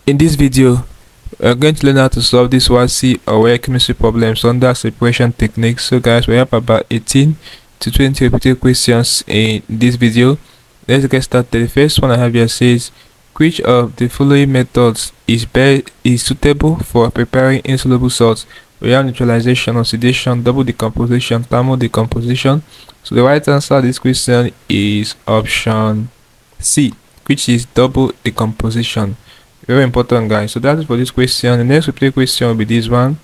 In this video, we are going to learn how to solve this WASSCE or WAEC chemistry problems under separation techniques. So guys, we have about 18 to 20 repeated questions in this video. Let's get started. The first one I have here says, which of the following methods is suitable for preparing insoluble salts? We have neutralization, oxidation, double decomposition, thermal decomposition. So the right answer to this question is option C, which is double decomposition. Very important, guys. So that's it for this question. The next repeated question will be this one.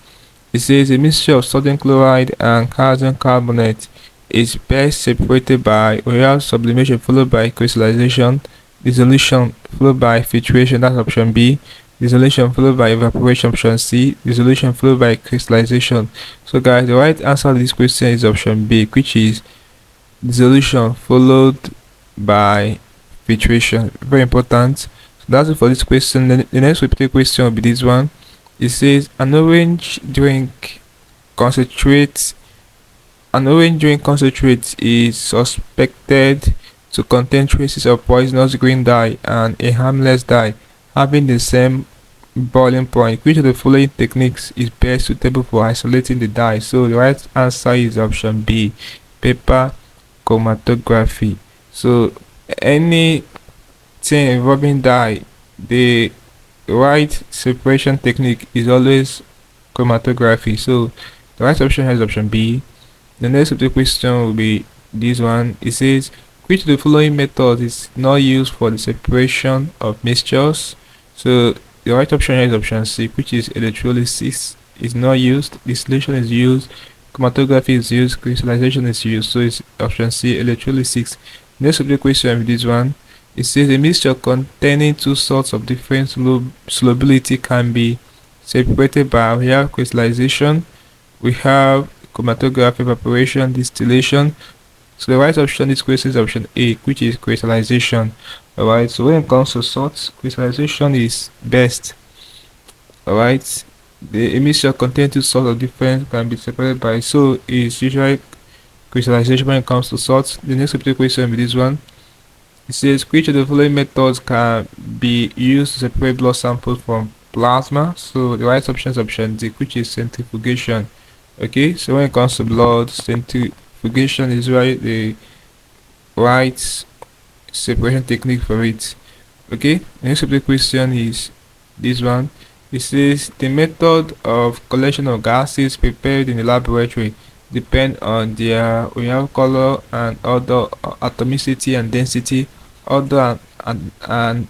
It says a mixture of sodium chloride and calcium carbonate is best separated by, we have sublimation followed by crystallization, dissolution followed by filtration, that's option B, dissolution followed by evaporation, option C, dissolution followed by crystallization. So guys, the right answer to this question is option B, which is dissolution followed by filtration. Very important. So that's it for this question. The next repeated question will be this one. It says an orange drink concentrate is suspected to contain traces of poisonous green dye and a harmless dye having the same boiling point. Which of the following techniques is best suitable for isolating the dye? So the right answer is option B, paper chromatography. So anything involving dye, the right separation technique is always chromatography. So the right option is option B. The next question will be this one. It says, which of the following methods is not used for the separation of mixtures? So the right option is option C, which is electrolysis is not used, distillation is used, chromatography is used, crystallization is used. So it's option C, electrolysis. Next question with this one. It says a mixture containing two salts of different solubility can be separated by, we have crystallization, we have chromatography, evaporation, distillation. So the right option in this question is option A, which is crystallization. Alright, so when it comes to salts, crystallization is best. Alright, the mixture containing two salts of different can be separated by, so it's usually crystallization when it comes to salts. The next question will be this one. It says, which of the following methods can be used to separate blood samples from plasma? So the right option is option D, which is centrifugation. Okay, so when it comes to blood, centrifugation is the right separation technique for it. Okay, the next question is this one. It says the method of collection of gases prepared in the laboratory depend on their, we have color and order, atomicity and density, order and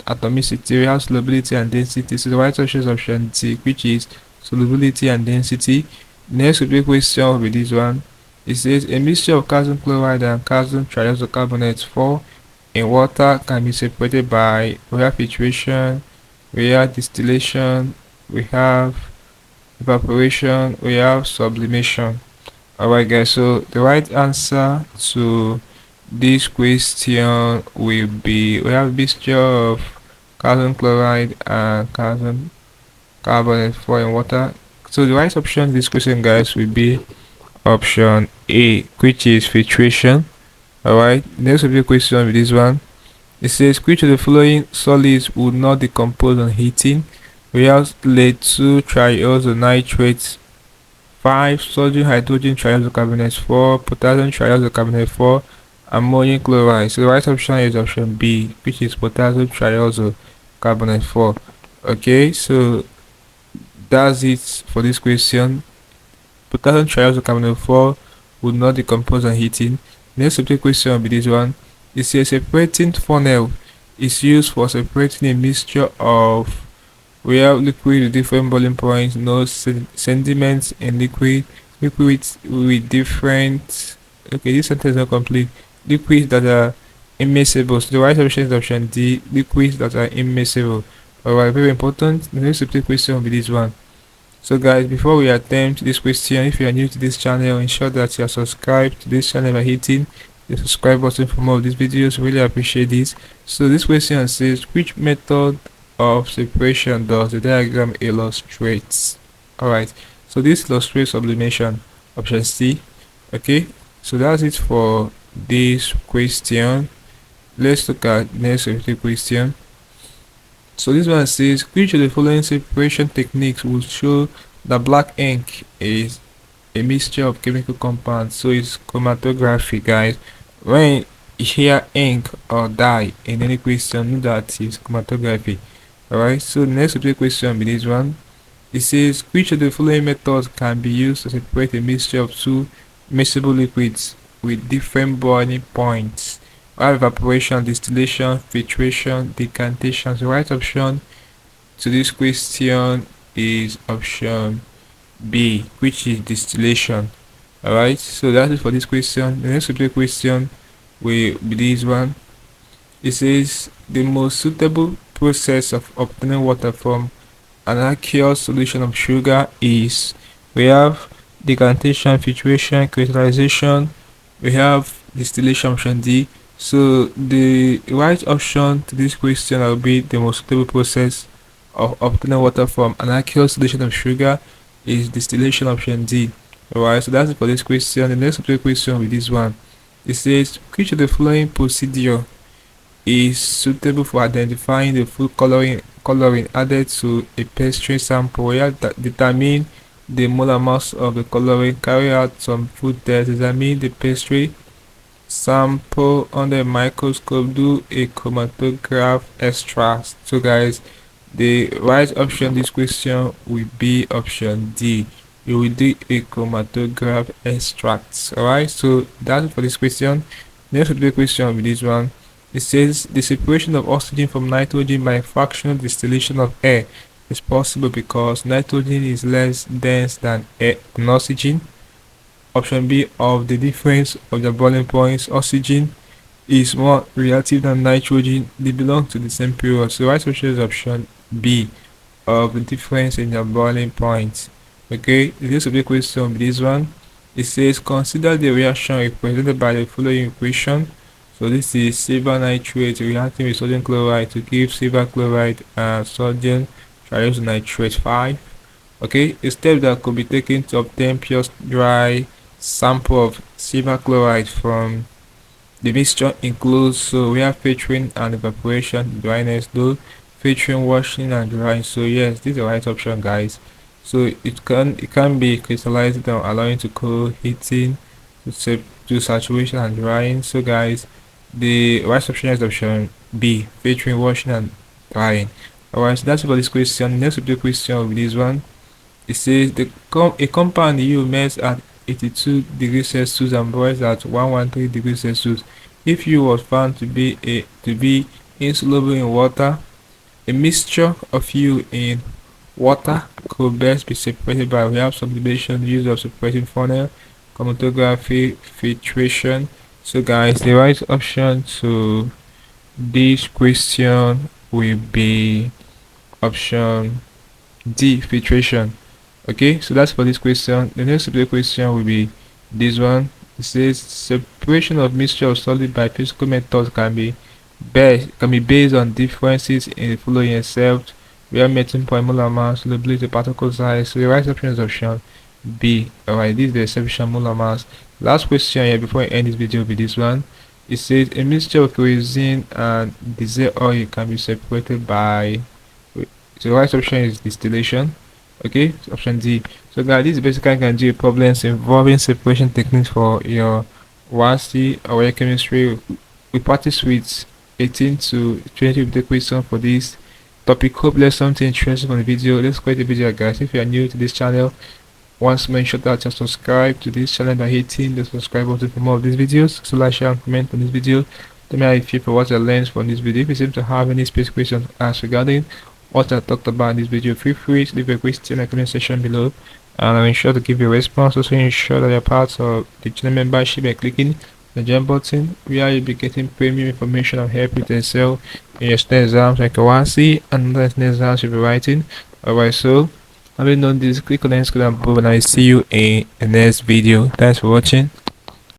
atomicity, we have solubility and density. So the right option is option D, which is solubility and density. Next question will be this one. It says a mixture of calcium chloride and calcium triisocarbonate 4 in water can be separated by, we have filtration, we have distillation, we have evaporation, we have sublimation. Alright guys, so the right answer to this question will be, we have a mixture of calcium chloride and calcium carbonate 4 in water. So the right option in this question, guys, will be option A, which is filtration. Alright, next question with this one. It says, which of the following solids would not decompose on heating? We have lead 2 triisonitrate 5, sodium hydrogen triisocarbonate 4, potassium triisocarbonate 4, ammonium chloride. So the right option is option B, which is potassium triisocarbonate 4. Okay, so that's it for this question. Potassium triisocarbonate 4 would not decompose on heating. Next question will be this one. It says separating funnel is used for separating a mixture of, we have liquid with different boiling points, no sediments in liquid with different, okay, this sentence is not complete, liquids that are immiscible. So the right option is option D, liquids that are immiscible. Alright, very important. The next question will be this one. So guys, before we attempt this question, if you are new to this channel, ensure that you are subscribed to this channel by hitting the subscribe button for more of these videos. Really appreciate this. So this question says, which method of separation does the diagram illustrate? Alright, so this illustrates sublimation, option C. Okay, so that's it for this question. Let's look at next question. So this one says, which of the following separation techniques will show that black ink is a mixture of chemical compounds? So it's chromatography, guys. When you hear ink or dye in any question, know that it's chromatography. Alright, so the next question will be this one. It says, which of the following methods can be used to separate a mixture of two miscible liquids with different boiling points? We have evaporation, distillation, filtration, decantation. The right option to this question is option B, which is distillation. Alright, so that is for this question. The next question will be this one. It says, the most suitable process of obtaining water from an aqueous solution of sugar is, we have decantation, filtration, crystallization, we have distillation, option D. So the right option to this question will be the most suitable process of obtaining water from an aqueous solution of sugar is distillation, option D. Alright, so that's it for this question. The next question with this one. It says, which of the following procedure is suitable for identifying the food coloring added to a pastry sample? We have determine the molar mass of the coloring, carry out some food tests, examine the pastry sample under a microscope, do a chromatograph extract. So guys, the right option this question will be option D. You will do a chromatograph extract. Alright, so that's it for this question. Next will be the question with this one. It says, the separation of oxygen from nitrogen by fractional distillation of air is possible because nitrogen is less dense than oxygen. Option B, of the difference of the boiling points, oxygen is more reactive than nitrogen. They belong to the same period. So right option is option B, of the difference in the boiling point. Okay, this will be a question with this one. It says, consider the reaction represented by the following equation. So this is silver nitrate reacting with sodium chloride to give silver chloride and sodium triiodonitrate 5. Okay, a step that could be taken to obtain pure dry sample of silver chloride from the mixture includes, so we have filtering and evaporation, dryness, though filtering, washing and drying. So yes, this is the right option, guys. So it can be crystallized down, allowing to cool, heating, to saturation and drying. So guys, the right option is option B, filtering, washing and drying. Alright, so that's for this question. Next will be the question with this one. It says, a compound you melts at 82 degrees Celsius and boils at 113 degrees Celsius. If you was found to be insoluble in water, a mixture of you in water could best be separated by, we have sublimation, use of separating funnel, chromatography, filtration. So guys, the right option to this question will be option D, filtration. Okay, so that's for this question. The next question will be this one. It says, separation of mixture of solid by physical methods can be based on differences in the following, except we have melting point, molar mass, solubility, particle size. So the right option is option B. Alright, this is the exception, molar mass. Last question here before I end this video with this one. It says, a mixture of kerosene and diesel oil can be separated by, so the right option is distillation. Okay, option D. So guys, this basically can do problems involving separation techniques for your WASSCE or chemistry. We practice with 18 to 20 of the question for this topic. Hope there's something interesting on the video. Let's create the video, guys. If you are new to this channel, once more ensure that you subscribe to this channel by hitting the subscribe button for more of these videos. So like, share and comment on this video. Tell me how you feel for what you learned from this video. If you seem to have any specific questions asked regarding what I talked about in this video, feel free to leave a question in the comment section below, and I'll ensure to give you a response. Also ensure that you're part of the channel membership by clicking the join button, where you'll be getting premium information and help you to excel in your STEM exams like WASSCE and other STEM exams you'll be writing. Alright, so having done this, click on the screen above and I see you in the next video. Thanks for watching.